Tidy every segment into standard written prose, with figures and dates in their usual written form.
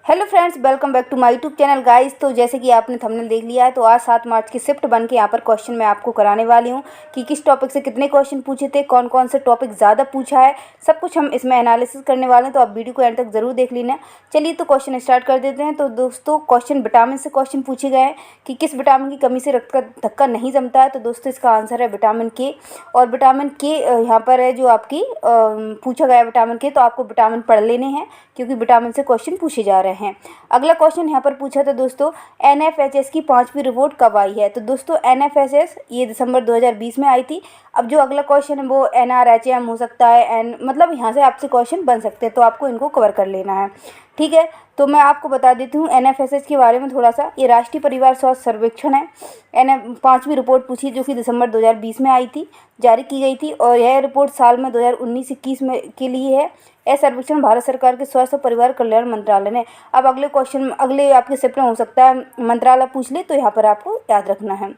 Hello friends, welcome back to my YouTube channel guys. तो जैसे कि आपने थंबनेल देख लिया है, तो आज 7 मार्च की शिफ्ट बन के यहाँ पर क्वेश्चन मैं आपको कराने वाली हूँ कि किस टॉपिक से कितने क्वेश्चन पूछे थे, कौन कौन से टॉपिक ज़्यादा पूछा है, सब कुछ हम इसमें एनालिसिस करने वाले हैं। तो आप वीडियो को एंड तक ज़रूर देख लेना। चलिए तो क्वेश्चन स्टार्ट कर देते हैं। तो दोस्तों, क्वेश्चन विटामिन से क्वेश्चन पूछे गए हैं कि किस विटामिन की कमी से रक्त का धक्का नहीं जमता है। तो दोस्तों, इसका आंसर है विटामिन के। और विटामिन के यहाँ पर है जो आपकी पूछा गया विटामिन के, तो आपको विटामिन पढ़ लेने हैं क्योंकि विटामिन से क्वेश्चन पूछे जा रहे हैं। अगला क्वेश्चन यहाँ पर पूछा था दोस्तों, एनएफएचएस की 5वीं रिपोर्ट कब आई है। तो दोस्तों, एनएफएचएस ये दिसंबर 2020 में आई थी। अब जो अगला क्वेश्चन है वो एनआरएचएम हो सकता है, मतलब यहाँ से आपसे क्वेश्चन बन सकते हैं, तो आपको इनको कवर कर लेना है। ठीक है, तो मैं आपको बता देती हूँ एनएफएचएस के बारे में थोड़ा सा। ये राष्ट्रीय परिवार स्वास्थ्य सर्वेक्षण है। 5वीं रिपोर्ट पूछी जो कि दिसंबर 2020 में आई थी, जारी की गई थी। और यह रिपोर्ट साल में 2019-21 में के लिए है। यह सर्वेक्षण भारत सरकार के स्वास्थ्य और परिवार कल्याण मंत्रालय ने। अब अगले क्वेश्चन अगले आपके शिफ्ट में हो सकता है मंत्रालय पूछ ले, तो यहाँ पर आपको याद रखना है।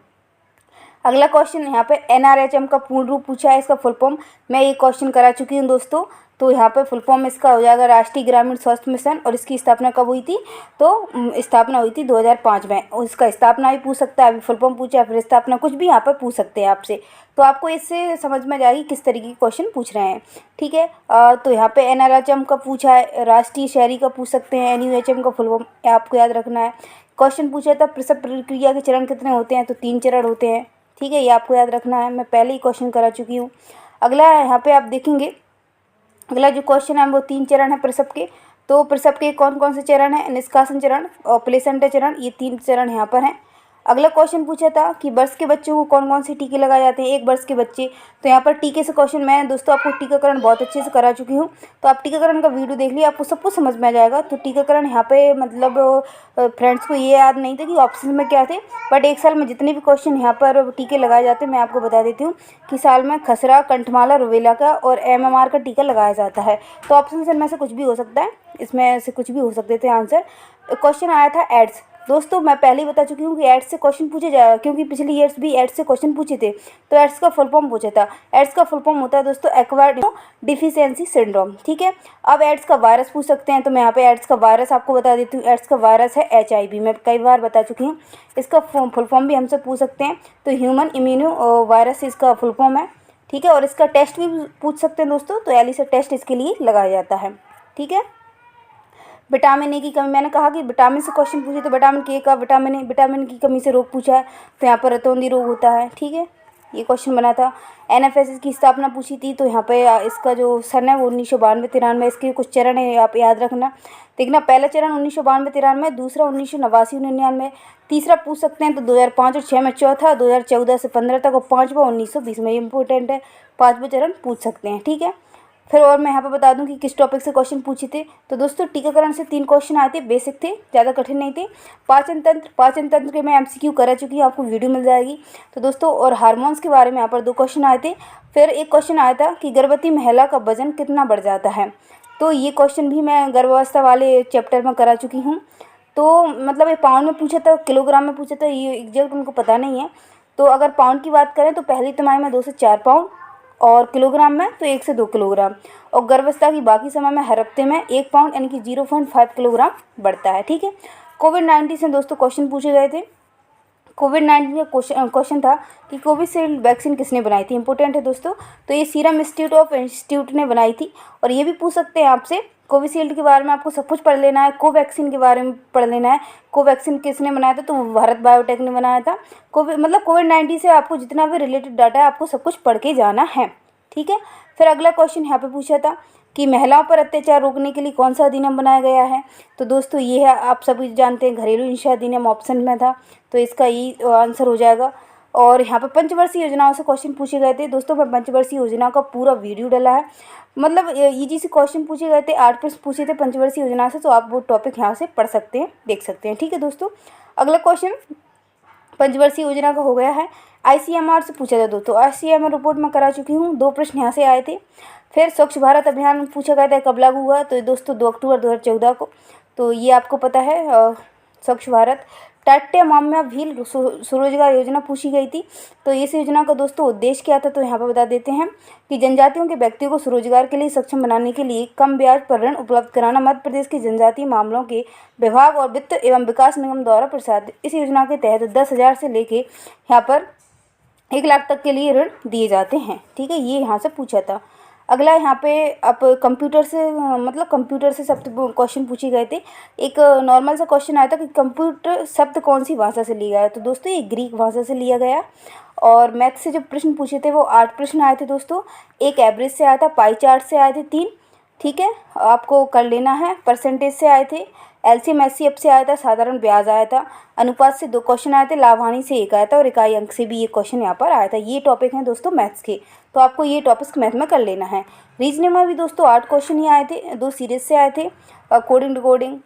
अगला क्वेश्चन यहाँ पे एनआरएचएम का पूर्ण रूप पूछा है, इसका फुल फॉर्म मैं ये क्वेश्चन करा चुकी हूँ दोस्तों। तो यहाँ पे फुल फॉर्म इसका हो जाएगा राष्ट्रीय ग्रामीण स्वास्थ्य मिशन। और इसकी स्थापना कब हुई थी? तो स्थापना हुई थी 2005 में। उसका स्थापना भी पूछ सकता है, अभी फुल फॉर्म पूछा है, फिर स्थापना, कुछ भी यहाँ पर पूछ सकते हैं आपसे। तो आपको इससे समझ में जाएगी किस तरीके के क्वेश्चन पूछ रहे हैं। ठीक है, तो यहाँ पे एनआरएचएम का पूछा है, राष्ट्रीय शहरी का पूछ सकते हैं, एनयूएचएम का फुल फॉर्म आपको याद रखना है। क्वेश्चन पूछा था प्रसव प्रक्रिया के चरण कितने होते हैं, तो 3 चरण होते हैं। ठीक है, ये आपको याद रखना है, मैं पहले ही क्वेश्चन करा चुकी हूँ। अगला यहाँ पे आप देखेंगे, अगला जो क्वेश्चन है वो 3 चरण है प्रसव के। तो प्रसव के कौन कौन से चरण है? निष्कासन चरण और प्लेसेंटा चरण, ये 3 चरण यहाँ पर हैं। अगला क्वेश्चन पूछा था कि वर्ष के बच्चों को कौन कौन से टीके लगाए जाते हैं, 1 वर्ष के बच्चे। तो यहाँ पर टीके से क्वेश्चन मैं दोस्तों आपको टीकाकरण बहुत अच्छे से करा चुकी हूँ, तो आप टीकाकरण का वीडियो देख लीजिए, आपको सब कुछ समझ में आ जाएगा। तो टीकाकरण यहाँ पे मतलब फ्रेंड्स को ये याद नहीं था कि ऑप्शन में क्या थे, बट 1 साल में जितने भी क्वेश्चन यहाँ पर टीके लगाए जाते हैं मैं आपको बता देती हूँ कि साल में खसरा, कंठमाला, रुबेला का और एमएमआर का टीका लगाया जाता है। तो ऑप्शन में से कुछ भी हो सकता है, इसमें से कुछ भी हो सकते थे आंसर। क्वेश्चन आया था एड्स। दोस्तों, मैं पहले ही बता चुकी हूँ कि एड्स से क्वेश्चन पूछे जाए, क्योंकि पिछले ईयर्स भी एड्स से क्वेश्चन पूछे थे। तो एड्स का फुल फॉर्म पूछा था। एड्स का फुल फॉर्म होता है दोस्तों एक्वायर्ड डिफिशियंसी सिंड्रोम। ठीक है, अब एड्स का वायरस पूछ सकते हैं, तो मैं यहाँ पे एड्स का वायरस आपको बता देती हूँ। एड्स का वायरस है HIV, मैं कई बार बता चुकी हूँ। इसका फुल फॉर्म भी हमसे पूछ सकते हैं, तो ह्यूमन इम्यूनो वायरस इसका फुल फॉर्म है। ठीक है, और इसका टेस्ट भी पूछ सकते हैं दोस्तों, तो एलिसा टेस्ट इसके लिए लगाया जाता है। ठीक है, विटामिन ए की कमी, मैंने कहा कि विटामिन से क्वेश्चन पूछे, तो विटामिन के का विटामिन की कमी से रोग पूछा है, तो यहाँ पर रतौंधी रोग होता है। ठीक है, ये क्वेश्चन बना था। एनएफएचएस की स्थापना पूछी थी, तो यहाँ पे इसका जो सन है वो 1992-93, इसके कुछ चरण है आप याद रखना। देखना, पहला चरण 1992-93, दूसरा 1989-99, तीसरा पूछ सकते हैं तो 2005 और 2006 में, चौथा 2014 से 15 तक, और 5वां 1920 में। ये इंपॉर्टेंट है, 5वां चरण पूछ सकते हैं। ठीक है, फिर और मैं यहाँ पे बता दूं कि किस टॉपिक से क्वेश्चन पूछे थे। तो दोस्तों, टीकाकरण से 3 क्वेश्चन आए थे, बेसिक थे, ज़्यादा कठिन नहीं थे। पाचन तंत्र के मैं MCQ करा चुकी हूँ, आपको वीडियो मिल जाएगी। तो दोस्तों, और हार्मोन्स के बारे में यहाँ पर 2 क्वेश्चन आए थे। फिर एक क्वेश्चन आया था कि गर्भवती महिला का वजन कितना बढ़ जाता है। तो ये क्वेश्चन भी मैं गर्भावस्था वाले चैप्टर में करा चुकी हूँ। तो मतलब ये पाउंड में पूछा था, किलोग्राम में पूछा था, ये एग्जैक्ट उनको पता नहीं है। तो अगर पाउंड की बात करें तो पहली तिमाही में 2 से 4 पाउंड, और किलोग्राम में तो 1 से 2 किलोग्राम, और गर्भावस्था की बाकी समय में हर हफ्ते में 1 पाउंड यानी कि 0.5 किलोग्राम बढ़ता है। ठीक है, कोविड-19 से दोस्तों क्वेश्चन पूछे गए थे। कोविड-19 का क्वेश्चन था कि कोविशील्ड वैक्सीन किसने बनाई थी। इंपॉर्टेंट है दोस्तों, तो ये सीरम इंस्टीट्यूट ने बनाई थी। और ये भी पूछ सकते हैं आपसे, कोविशील्ड के बारे में आपको सब कुछ पढ़ लेना है, कोवैक्सीन के बारे में पढ़ लेना है। कोवैक्सीन किसने बनाया था, तो भारत बायोटेक ने बनाया था। कोविड-19 से आपको जितना भी रिलेटेड डाटा है आपको सब कुछ पढ़ के जाना है। ठीक है, फिर अगला क्वेश्चन यहाँ पे पूछा था कि महिलाओं पर अत्याचार रोकने के लिए कौन सा अधिनियम बनाया गया है। तो दोस्तों, ये है, आप सभी जानते हैं, घरेलू हिंसा अधिनियम ऑप्शन में था, तो इसका ये आंसर हो जाएगा। और यहाँ पे पंचवर्षीय योजनाओं से क्वेश्चन पूछे गए थे। दोस्तों, मैं पंचवर्षीय योजना का पूरा वीडियो डाला है, मतलब ईजी से क्वेश्चन पूछे गए थे, 8 प्रश्न पूछे थे पंचवर्षीय योजना से, तो आप वो टॉपिक यहाँ से पढ़ सकते हैं, देख सकते हैं। ठीक है दोस्तों, अगला क्वेश्चन पंचवर्षीय योजना का हो गया है। ICMR से पूछा था दोस्तों, ICMR रिपोर्ट में करा चुकी हूँ, 2 प्रश्न यहाँ से आए थे। फिर स्वच्छ भारत अभियान पूछा गया था, कब लागू हुआ, तो दोस्तों 2 अक्टूबर 2014 को। तो ये आपको पता है, स्वच्छ भारत। टाट्या माम्या भील स्वरोजगार योजना पूछी गई थी। तो इस योजना का दोस्तों उद्देश्य क्या था, तो यहाँ पर बता देते हैं कि जनजातियों के व्यक्तियों को स्वरोजगार के लिए सक्षम बनाने के लिए कम ब्याज पर ऋण उपलब्ध कराना मध्य प्रदेश के जनजातीय मामलों के विभाग और वित्त एवं विकास निगम द्वारा प्रसारित। इस योजना के तहत 10,000 से लेके यहाँ पर 1 लाख तक के लिए ऋण दिए जाते हैं। ठीक है, ये यहाँ से पूछा था। अगला यहाँ पे अब कंप्यूटर से कंप्यूटर से शब्द क्वेश्चन पूछे गए थे। एक नॉर्मल सा क्वेश्चन आया था कि कंप्यूटर शब्द कौन सी भाषा से लिया गया है, तो दोस्तों ये ग्रीक भाषा से लिया गया। और मैथ से जो प्रश्न पूछे थे वो 8 प्रश्न आए थे दोस्तों। एक एवरेज से आया था, पाई चार्ट से आए थे 3। ठीक है, आपको कर लेना है। परसेंटेज से आए थे, एलसीएम एचसीएफ से आया था, साधारण ब्याज आया था, अनुपात से 2 क्वेश्चन आए थे, लाभ हानि से 1 आया था और इकाई अंक से भी 1 क्वेश्चन यहाँ पर आया था। ये टॉपिक हैं दोस्तों मैथ्स के, तो आपको ये टॉपिक्स मैथ में कर लेना है। रीजनिंग में भी दोस्तों 8 क्वेश्चन ही आए थे, 2 सीरीज से आए थे, कोडिंग डिकोडिंग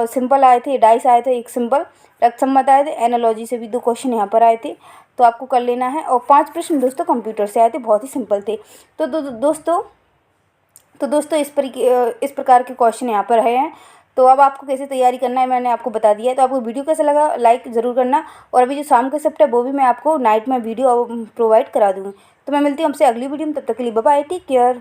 सिंपल आए थे, डाइस आए थे 1 सिंपल, तत्समत आए थे, एनालॉजी से भी 2 क्वेश्चन यहाँ पर आए थे, तो आपको कर लेना है। और 5 प्रश्न दोस्तों कंप्यूटर से आए थे, बहुत ही सिंपल थे। तो दोस्तों इस प्रकार के क्वेश्चन यहाँ पर रहे हैं। तो अब आपको कैसे तैयारी करना है मैंने आपको बता दिया है। तो आपको वीडियो कैसा लगा लाइक ज़रूर करना, और अभी जो शाम का शिफ्ट है वो भी मैं आपको नाइट में वीडियो प्रोवाइड करा दूँगी। तो मैं मिलती हूँ आपसे अगली वीडियो में, तब तक के लिए बाय बाय, टेक केयर।